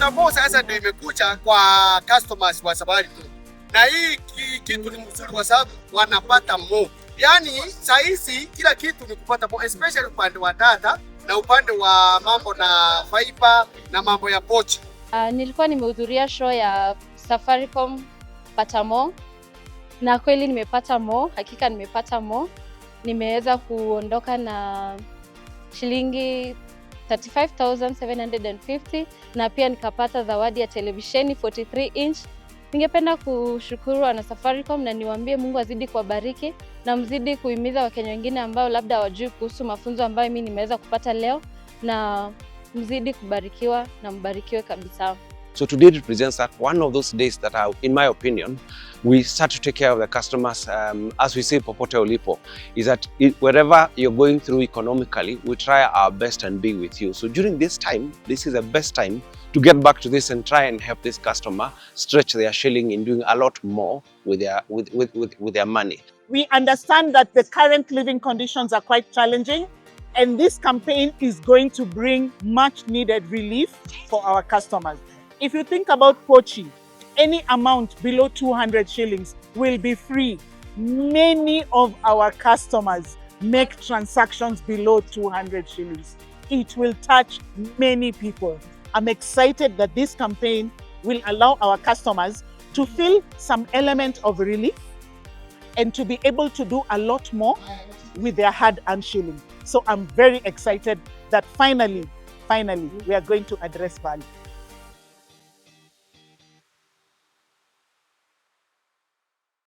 na MORE sasa ndio imekuja kwa customers wa Safaricom. Na hii kitu ni mzuri kwa sababu wanapata MORE. Yaani saa hizi kila kitu ni kupata MORE, especially upande wa data na upande wa mambo na fiber na mambo ya pochi. Nilikuwa nimehudhuria show ya Safaricom pata MORE, na kweli nimepata MORE, hakika nimepata MORE. Nimeweza kuondoka na shilingi 35,750 na pia nikapata zawadi ya televisheni 43 inch. Ningependa kushukuru wana Safaricom na niwaambie Mungu azidi kuwabariki na mzidi kuhimiza Wakenya wengine ambao labda hawajui kuhusu mafunzo ambayo mimi nimeweza kupata leo, na mzidi kubarikiwa na mbarikiwe kabisa. So today represents that one of those days that are, in my opinion, we start to take care of the customers, as we say, popote ulipo, is that wherever you're going through economically, we try our best and be with you. So during this time, this is the best time to get back to this and try and help this customer stretch their shilling in doing a lot more with their money. We understand that the current living conditions are quite challenging, and this campaign is going to bring much needed relief for our customers. If you think about pochi, any amount below 200 shillings will be free. Many of our customers make transactions below 200 shillings. It will touch many people. I'm excited that this campaign will allow our customers to feel some element of relief and to be able to do a lot more with their hard-earned shilling. So I'm very excited that finally, we are going to address value.